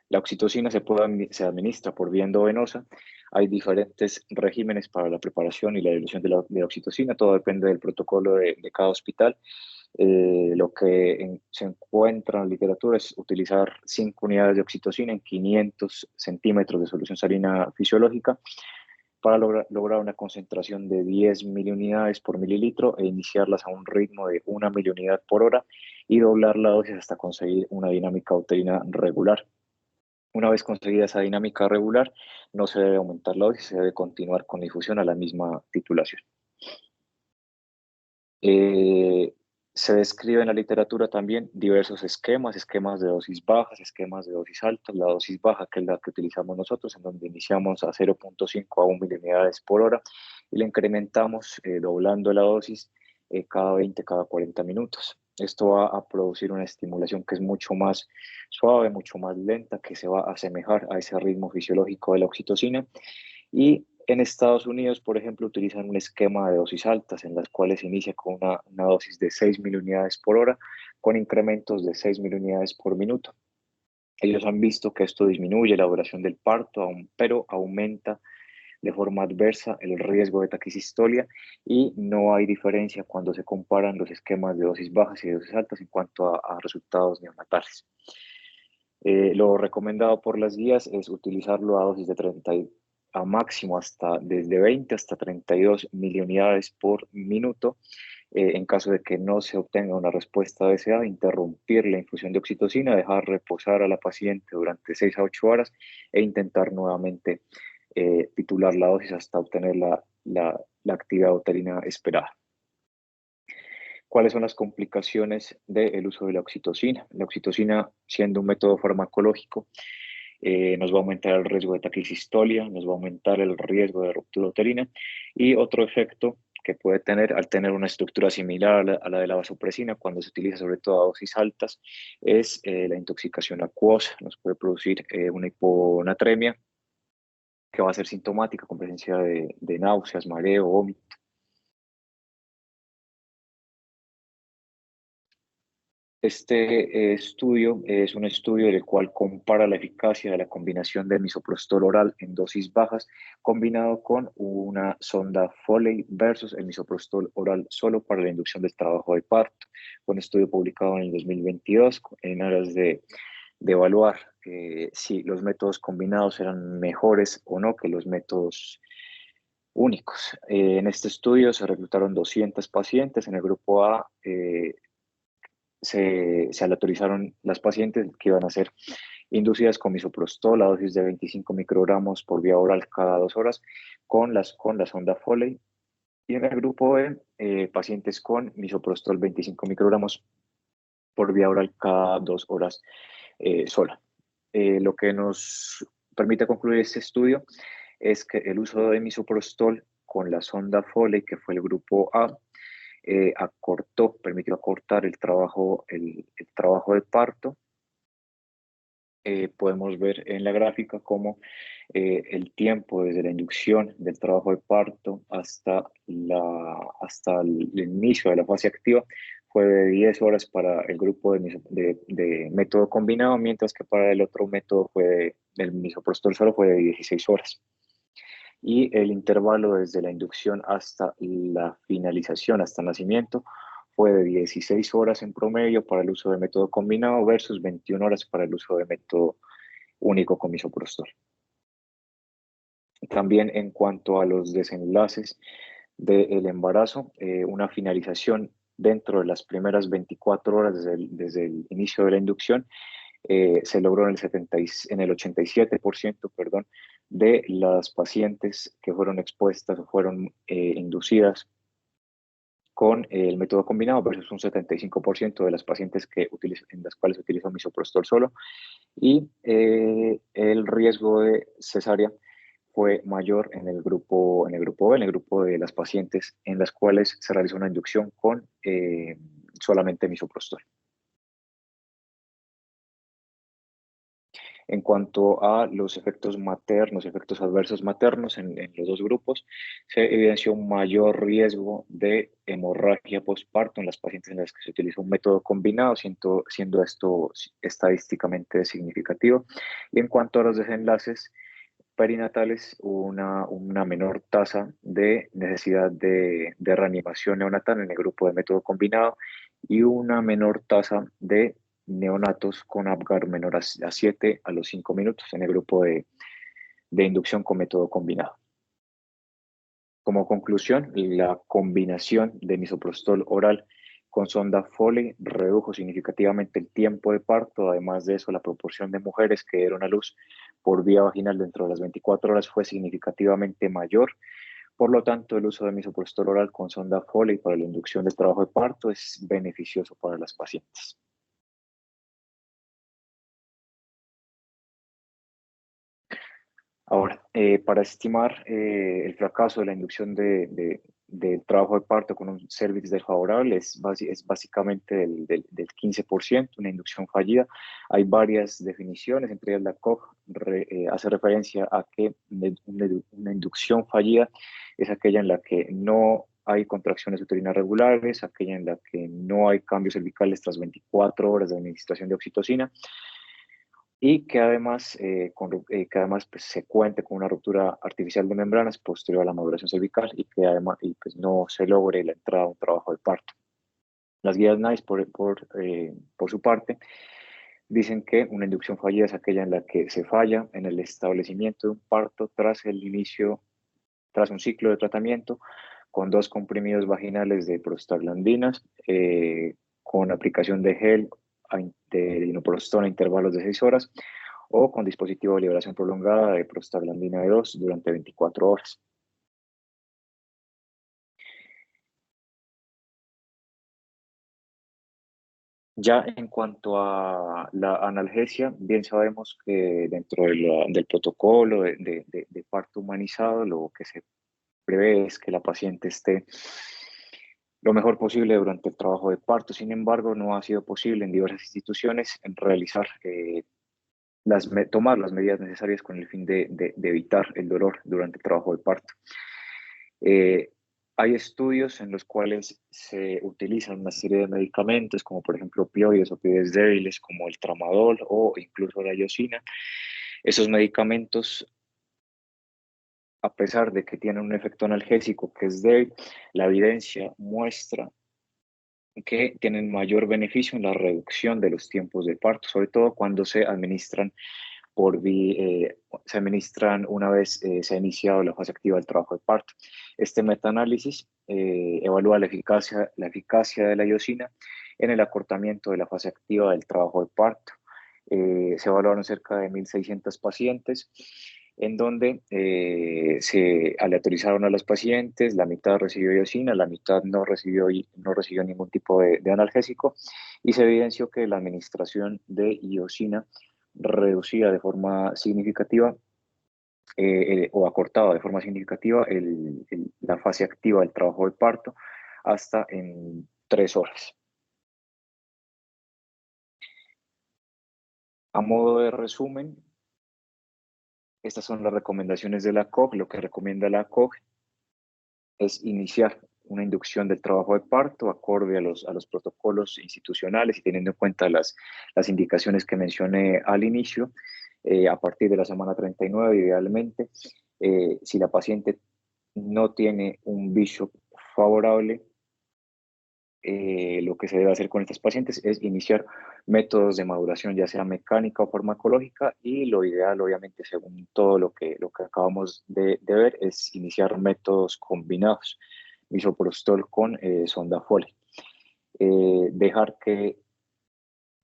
La oxitocina se administra por vía endovenosa. Hay diferentes regímenes para la preparación y la dilución de la oxitocina. Todo depende del protocolo de cada hospital. Lo que se encuentra en la literatura es utilizar 5 unidades de oxitocina en 500 centímetros de solución salina fisiológica para lograr una concentración de 10 miliunidades por mililitro e iniciarlas a un ritmo de 1 miliunidad por hora y doblar la dosis hasta conseguir una dinámica uterina regular. Una vez conseguida esa dinámica regular, no se debe aumentar la dosis, se debe continuar con la infusión a la misma titulación. Se describe en la literatura también diversos esquemas de dosis bajas, esquemas de dosis altas. La dosis baja, que es la que utilizamos nosotros, en donde iniciamos a 0.5 a 1 miliunidades por hora y la incrementamos doblando la dosis cada 20, cada 40 minutos. Esto va a producir una estimulación que es mucho más suave, mucho más lenta, que se va a asemejar a ese ritmo fisiológico de la oxitocina. Y en Estados Unidos, por ejemplo, utilizan un esquema de dosis altas en las cuales se inicia con una dosis de 6 miliunidades por hora con incrementos de 6 miliunidades por minuto. Ellos han visto que esto disminuye la duración del parto, pero aumenta de forma adversa el riesgo de taquicistolia y no hay diferencia cuando se comparan los esquemas de dosis bajas y de dosis altas en cuanto a resultados neonatales. Lo recomendado por las guías es utilizarlo a dosis de 30 a máximo desde 20 hasta 32 miliunidades por minuto. En caso de que no se obtenga una respuesta deseada, interrumpir la infusión de oxitocina, dejar reposar a la paciente durante 6 a 8 horas e intentar nuevamente titular la dosis hasta obtener la actividad uterina esperada. ¿Cuáles son las complicaciones del uso de la oxitocina? La oxitocina, siendo un método farmacológico, nos va a aumentar el riesgo de taquicistolia, nos va a aumentar el riesgo de ruptura uterina y otro efecto que puede tener al tener una estructura similar a la de la vasopresina cuando se utiliza sobre todo a dosis altas es la intoxicación acuosa. Nos puede producir una hiponatremia que va a ser sintomática con presencia de náuseas, mareo, vómito. Este estudio es un estudio en el cual compara la eficacia de la combinación del misoprostol oral en dosis bajas combinado con una sonda Foley versus el misoprostol oral solo para la inducción del trabajo de parto. Fue un estudio publicado en el 2022 en aras de evaluar si los métodos combinados eran mejores o no que los métodos únicos. En este estudio se reclutaron 200 pacientes. En el grupo A se aleatorizaron las pacientes que iban a ser inducidas con misoprostol a dosis de 25 microgramos por vía oral cada 2 horas con la sonda Foley. Y en el grupo B, pacientes con misoprostol 25 microgramos por vía oral cada 2 horas sola. Lo que nos permite concluir este estudio es que el uso de misoprostol con la sonda Foley, que fue el grupo A, permitió acortar el trabajo de parto. Podemos ver en la gráfica cómo el tiempo desde la inducción del trabajo de parto hasta el inicio de la fase activa fue de 10 horas para el grupo de método combinado, mientras que para el otro método el misoprostol solo fue de 16 horas. Y el intervalo desde la inducción hasta la finalización, hasta el nacimiento, fue de 16 horas en promedio para el uso de método combinado versus 21 horas para el uso de método único con misoprostol. También en cuanto a los desenlaces del embarazo, una finalización dentro de las primeras 24 horas desde el inicio de la inducción se logró en el 87%, perdón, de las pacientes que fueron expuestas o fueron inducidas con el método combinado versus un 75% de las pacientes en las cuales se utilizó misoprostol solo. Y el riesgo de cesárea fue mayor en el grupo B, en el grupo de las pacientes en las cuales se realizó una inducción con solamente misoprostol. En cuanto a los efectos maternos, efectos adversos maternos en los dos grupos, se evidenció un mayor riesgo de hemorragia postparto en las pacientes en las que se utilizó un método combinado, siendo esto estadísticamente significativo. Y en cuanto a los desenlaces perinatales, una menor tasa de necesidad de reanimación neonatal en el grupo de método combinado y una menor tasa de neonatos con Apgar menor a 7 a los 5 minutos en el grupo de inducción con método combinado. Como conclusión, la combinación de misoprostol oral con sonda Foley redujo significativamente el tiempo de parto. Además de eso, la proporción de mujeres que dieron a luz por vía vaginal dentro de las 24 horas fue significativamente mayor. Por lo tanto, el uso de misoprostol oral con sonda Foley para la inducción del trabajo de parto es beneficioso para las pacientes. Ahora, para estimar el fracaso de la inducción del trabajo de parto con un cervix desfavorable es básicamente del 15%, una inducción fallida. Hay varias definiciones, entre ellas la Koch hace referencia a que una inducción fallida es aquella en la que no hay contracciones uterinas regulares, aquella en la que no hay cambios cervicales tras 24 horas de administración de oxitocina, y que además, pues, se cuente con una ruptura artificial de membranas posterior a la maduración cervical y que además pues, no se logre la entrada a un trabajo de parto. Las guías NICE, por su parte, dicen que una inducción fallida es aquella en la que se falla en el establecimiento de un parto tras un ciclo de tratamiento con 2 comprimidos vaginales de prostaglandinas, con aplicación de gel de dinoprostona a intervalos de 6 horas o con dispositivo de liberación prolongada de prostaglandina B2 durante 24 horas. Ya en cuanto a la analgesia, bien sabemos que dentro del protocolo de parto humanizado, lo que se prevé es que la paciente esté lo mejor posible durante el trabajo de parto. Sin embargo, no ha sido posible en diversas instituciones realizar tomar las medidas necesarias con el fin de evitar el dolor durante el trabajo de parto. Hay estudios en los cuales se utilizan una serie de medicamentos, como por ejemplo opioides débiles, como el tramadol o incluso la iosina. Esos medicamentos, a pesar de que tienen un efecto analgésico que es débil, la evidencia muestra que tienen mayor beneficio en la reducción de los tiempos de parto, sobre todo cuando se administran una vez se ha iniciado la fase activa del trabajo de parto. Este metaanálisis evalúa la eficacia de la iosina en el acortamiento de la fase activa del trabajo de parto. Se evaluaron cerca de 1.600 pacientes, en donde se aleatorizaron a los pacientes, la mitad recibió iosina, la mitad no recibió ningún tipo de analgésico, y se evidenció que la administración de iosina reducía de forma significativa o acortaba de forma significativa la fase activa del trabajo de parto hasta en 3 horas. A modo de resumen, estas son las recomendaciones de la COG. Lo que recomienda la COG es iniciar una inducción del trabajo de parto acorde a los protocolos institucionales y teniendo en cuenta las indicaciones que mencioné al inicio, a partir de la semana 39, idealmente. Si la paciente no tiene un BISHOP favorable, lo que se debe hacer con estas pacientes es iniciar métodos de maduración, ya sea mecánica o farmacológica, y lo ideal, obviamente, según todo lo que acabamos de ver, es iniciar métodos combinados, misoprostol con sonda Foley. Dejar que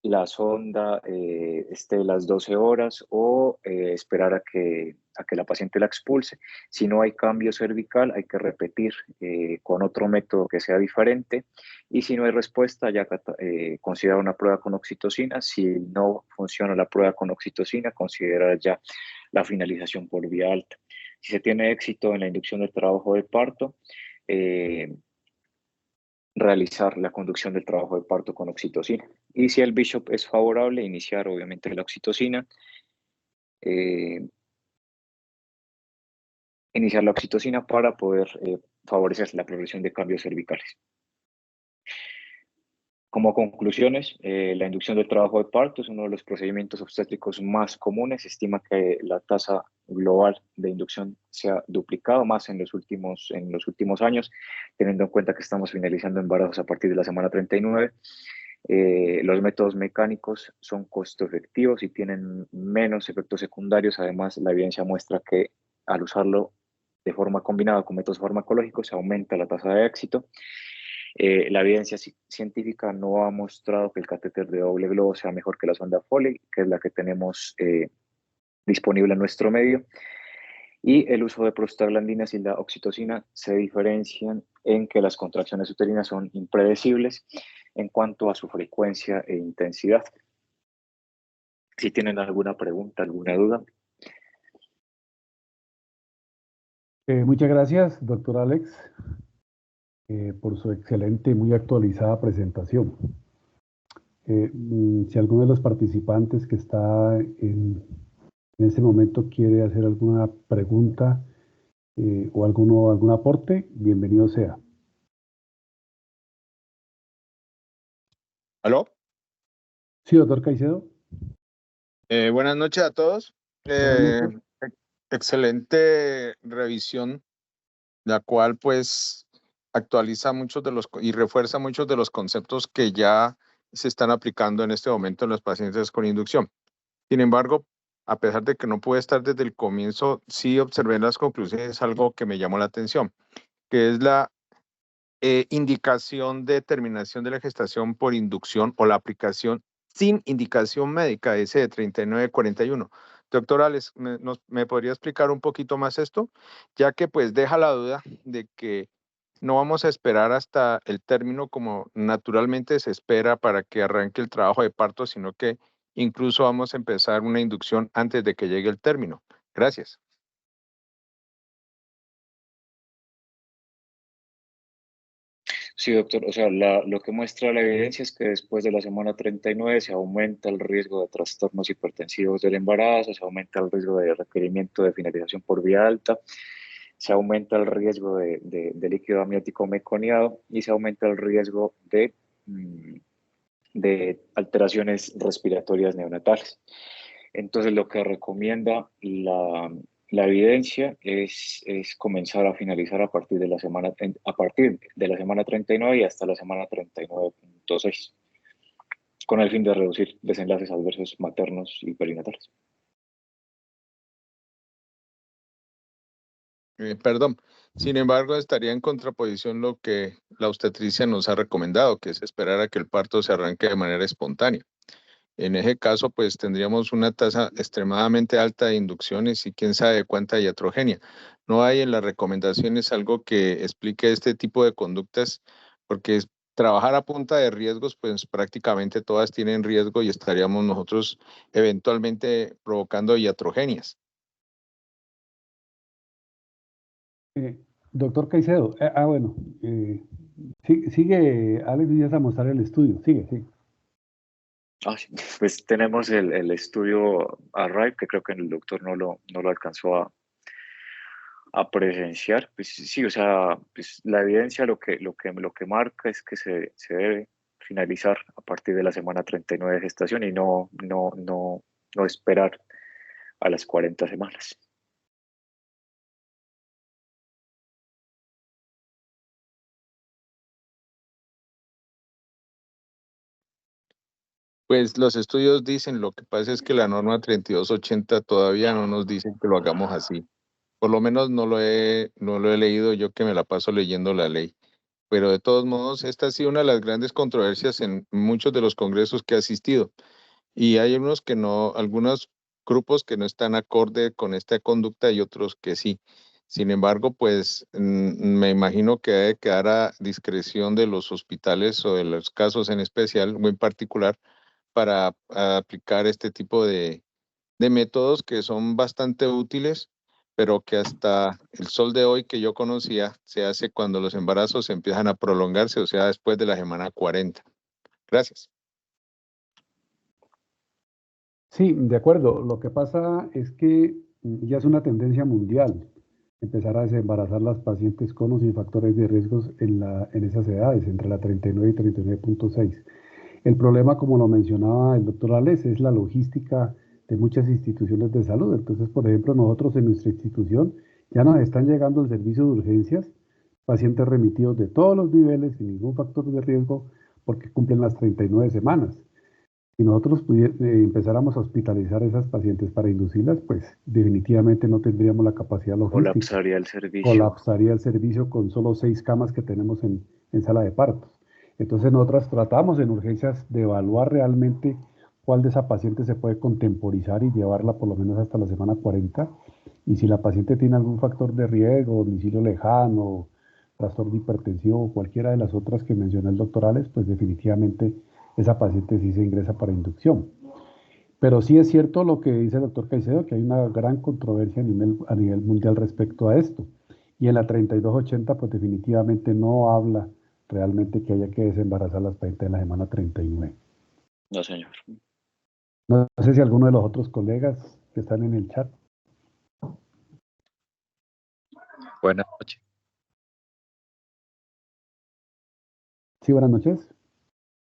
la sonda esté las 12 horas o esperar a que la paciente la expulse. Si no hay cambio cervical, hay que repetir con otro método que sea diferente. Y si no hay respuesta, ya considerar una prueba con oxitocina. Si no funciona la prueba con oxitocina, considerar ya la finalización por vía alta. Si se tiene éxito en la inducción del trabajo de parto, realizar la conducción del trabajo de parto con oxitocina. Y si el Bishop es favorable, iniciar obviamente la oxitocina, iniciar la oxitocina para poder favorecer la progresión de cambios cervicales. Como conclusiones, la inducción del trabajo de parto es uno de los procedimientos obstétricos más comunes. Se estima que la tasa global de inducción se ha duplicado más en los últimos años, teniendo en cuenta que estamos finalizando embarazos a partir de la semana 39. Los métodos mecánicos son costo efectivos y tienen menos efectos secundarios. Además, la evidencia muestra que al usarlo de forma combinada con métodos farmacológicos se aumenta la tasa de éxito. La evidencia científica no ha mostrado que el catéter de doble globo sea mejor que la sonda Foley, que es la que tenemos disponible en nuestro medio. Y el uso de prostaglandinas y la oxitocina se diferencian en que las contracciones uterinas son impredecibles en cuanto a su frecuencia e intensidad. Si tienen alguna pregunta, alguna duda. Muchas gracias, doctor Alex, por su excelente y muy actualizada presentación. Si alguno de los participantes que está en este momento quiere hacer alguna pregunta o algún aporte, bienvenido sea. ¿Aló? Sí, doctor Caicedo. Buenas noches a todos. Buenas noches. Excelente revisión, la cual pues actualiza muchos de los y refuerza muchos de los conceptos que ya se están aplicando en este momento en los pacientes con inducción. Sin embargo, a pesar de que no pude estar desde el comienzo, sí observé en las conclusiones algo que me llamó la atención, que es la indicación de terminación de la gestación por inducción o la aplicación sin indicación médica, ese de 3941. Doctor Alex, ¿me podría explicar un poquito más esto? Ya que pues deja la duda de que no vamos a esperar hasta el término como naturalmente se espera para que arranque el trabajo de parto, sino que incluso vamos a empezar una inducción antes de que llegue el término. Gracias. Sí, doctor. O sea, lo que muestra la evidencia es que después de la semana 39 se aumenta el riesgo de trastornos hipertensivos del embarazo, se aumenta el riesgo de requerimiento de finalización por vía alta, se aumenta el riesgo de líquido amniótico meconiado y se aumenta el riesgo de alteraciones respiratorias neonatales. Entonces, lo que recomienda la evidencia es comenzar a finalizar a partir de la semana 39 y hasta la semana 39.6, con el fin de reducir desenlaces adversos maternos y perinatales. Perdón. Sin embargo, estaría en contraposición lo que la obstetricia nos ha recomendado, que es esperar a que el parto se arranque de manera espontánea. En ese caso, pues tendríamos una tasa extremadamente alta de inducciones y quién sabe cuánta iatrogenia. No hay en las recomendaciones algo que explique este tipo de conductas, porque trabajar a punta de riesgos, pues prácticamente todas tienen riesgo y estaríamos nosotros eventualmente provocando iatrogenias. Doctor Caicedo, bueno, sigue Alex Díaz a mostrar el estudio, sigue. Pues tenemos el estudio ARRIVE, que creo que el doctor no lo alcanzó a presenciar. Pues sí, o sea, pues la evidencia lo que marca es que se debe finalizar a partir de la semana 39 de gestación y no esperar a las 40 semanas. Pues los estudios dicen, lo que pasa es que la norma 3280 todavía no nos dice que lo hagamos así. Por lo menos no lo he leído yo, que me la paso leyendo la ley. pero de todos modos, esta ha sido una de las grandes controversias en muchos de los congresos que he asistido. Y hay unos que no, algunos grupos que no están acorde con esta conducta y otros que sí. Sin embargo, pues me imagino que debe quedar a discreción de los hospitales o de los casos en especial o en particular para aplicar este tipo de métodos que son bastante útiles, pero que hasta el sol de hoy que yo conocía se hace cuando los embarazos empiezan a prolongarse, o sea, después de la semana 40. Gracias. Sí, de acuerdo. Lo que pasa es que ya es una tendencia mundial empezar a desembarazar las pacientes con o sin factores de riesgos en esas edades, entre la 39 y 39.6. El problema, como lo mencionaba el doctor Alex, es la logística de muchas instituciones de salud. Entonces, por ejemplo, nosotros en nuestra institución ya nos están llegando al servicio de urgencias pacientes remitidos de todos los niveles sin ningún factor de riesgo porque cumplen las 39 semanas. Si nosotros empezáramos a hospitalizar a esas pacientes para inducirlas, pues definitivamente no tendríamos la capacidad logística. Colapsaría el servicio. Colapsaría el servicio con solo 6 camas que tenemos en sala de partos. Entonces nosotros tratamos en urgencias de evaluar realmente cuál de esa paciente se puede contemporizar y llevarla por lo menos hasta la semana 40. Y si la paciente tiene algún factor de riesgo, domicilio lejano, trastorno hipertensivo o cualquiera de las otras que mencionó el doctor Alex, pues definitivamente esa paciente sí se ingresa para inducción. Pero sí es cierto lo que dice el doctor Caicedo, que hay una gran controversia a nivel mundial respecto a esto. Y en la 3280, pues definitivamente no habla realmente que haya que desembarazar a las pacientes en la semana 39. No, señor. No sé si alguno de los otros colegas que están en el chat. Buenas noches. Sí, buenas noches.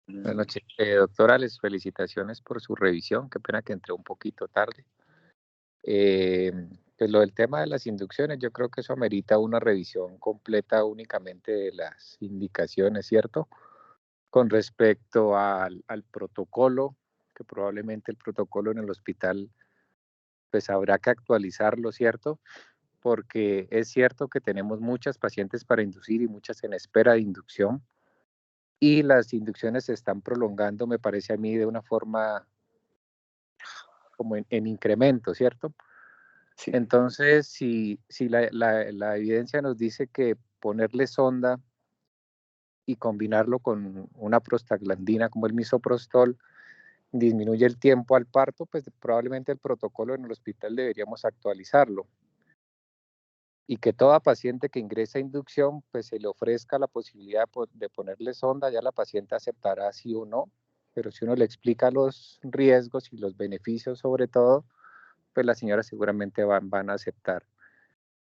Buenas noches. Doctora, les felicitaciones por su revisión. Qué pena que entré un poquito tarde. Pues lo del tema de las inducciones, yo creo que eso amerita una revisión completa únicamente de las indicaciones, ¿cierto? Con respecto al protocolo, que probablemente el protocolo en el hospital, pues habrá que actualizarlo, ¿cierto? Porque es cierto que tenemos muchas pacientes para inducir y muchas en espera de inducción, y las inducciones se están prolongando, me parece a mí, de una forma como en incremento, ¿cierto? Sí. Entonces, si la evidencia nos dice que ponerle sonda y combinarlo con una prostaglandina como el misoprostol disminuye el tiempo al parto, pues probablemente el protocolo en el hospital deberíamos actualizarlo. Y que toda paciente que ingresa a inducción, pues se le ofrezca la posibilidad de ponerle sonda, ya la paciente aceptará sí o no, pero si uno le explica los riesgos y los beneficios sobre todo, pues las señoras seguramente van a aceptar.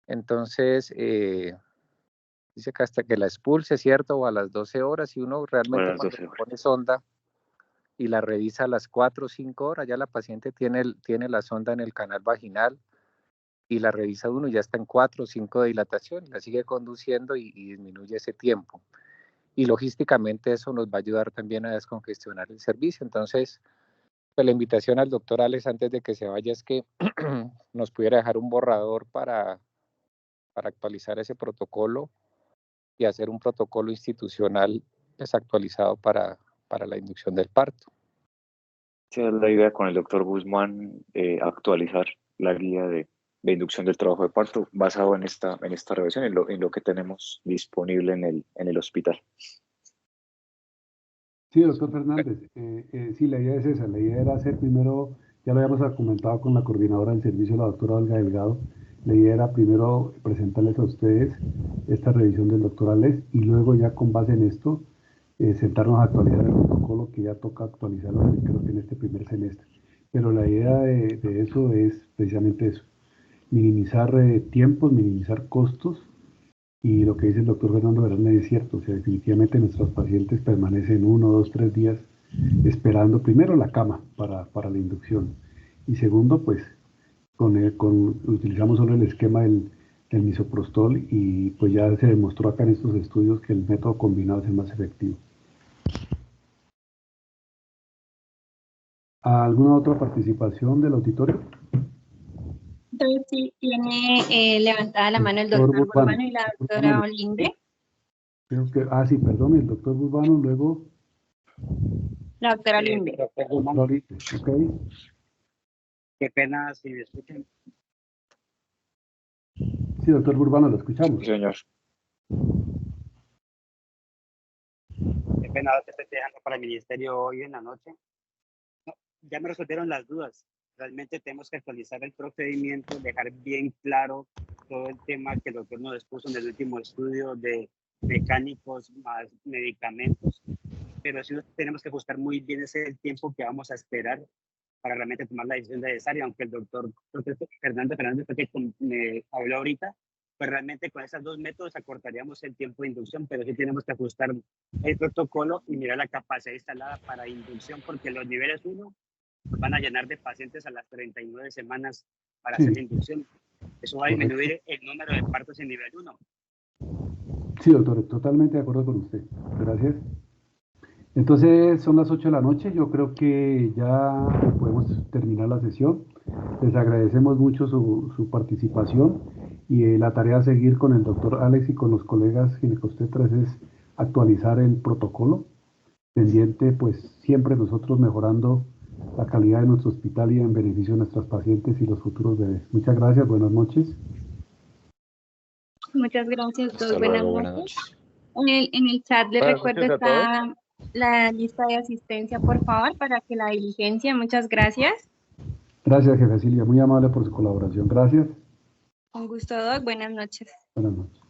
Entonces, dice que hasta que la expulse, ¿cierto? O a las 12 horas, si uno realmente cuando le pone sonda y la revisa a las 4 o 5 horas, ya la paciente tiene la sonda en el canal vaginal, y la revisa uno y ya está en 4 o 5 de dilatación, la sigue conduciendo y disminuye ese tiempo. Y logísticamente eso nos va a ayudar también a descongestionar el servicio. Entonces, pues la invitación al doctor Alex antes de que se vaya es que nos pudiera dejar un borrador para actualizar ese protocolo y hacer un protocolo institucional desactualizado para la inducción del parto. Esa es la idea con el doctor Guzmán, actualizar la guía de inducción del trabajo de parto basado en esta revisión, en lo que tenemos disponible en el hospital. Sí, doctor Fernández, sí, la idea es esa. La idea era hacer primero, ya lo habíamos comentado con la coordinadora del servicio, la doctora Olga Delgado, la idea era primero presentarles a ustedes esta revisión del doctor Alex y luego ya con base en esto sentarnos a actualizar el protocolo que ya toca actualizarlo, creo que en este primer semestre. Pero la idea de eso es precisamente eso, minimizar tiempos, minimizar costos, y lo que dice el doctor Fernando Verán es cierto, o sea, definitivamente nuestros pacientes permanecen 1, 2, 3 días esperando primero la cama para la inducción, y segundo, pues utilizamos solo el esquema del misoprostol, y pues ya se demostró acá en estos estudios que el método combinado es el más efectivo. ¿Alguna otra participación del auditorio? Entonces, sí, tiene levantada la mano el doctor Guzmán y la doctora Olinde. Creo que, sí, perdón, el doctor Urbano, luego La doctora Linde. Doctor Guzmán, Loli, ok. qué pena si me escuchan. Sí, doctor Urbano, lo escuchamos. Sí, señor. Qué pena que estoy dejando para el ministerio hoy en la noche. No, ya me resolvieron las dudas. Realmente tenemos que actualizar el procedimiento, dejar bien claro todo el tema que el doctor nos expuso en el último estudio de mecánicos más medicamentos, pero sí tenemos que ajustar muy bien ese tiempo que vamos a esperar para realmente tomar la decisión necesaria, aunque el doctor Fernando Fernández fue que me habló ahorita, pues realmente con esos dos métodos acortaríamos el tiempo de inducción, pero sí tenemos que ajustar el protocolo y mirar la capacidad instalada para inducción, porque los niveles 1 pues van a llenar de pacientes a las 39 semanas para Sí. hacer la inducción. Eso va a Correcto. disminuir el número de partos en nivel 1. Sí, doctor, totalmente de acuerdo con usted. Gracias. Entonces, son las 8 de la noche. Yo creo que ya podemos terminar la sesión. Les agradecemos mucho su participación y la tarea a seguir con el doctor Alex y con los colegas ginecobstetras es actualizar el protocolo pendiente, pues siempre nosotros mejorando la calidad de nuestro hospital y en beneficio de nuestras pacientes y los futuros bebés. Muchas gracias, buenas noches. Muchas gracias, Hasta todos. Buenas luego, buenas noches. noches. En el chat les Buenas recuerdo noches a todos. está la lista de asistencia, por favor, para que la diligencia. Muchas gracias. Gracias, jefa Silvia, muy amable por su colaboración. Gracias, Un gusto, Doc. Buenas noches. buenas noches.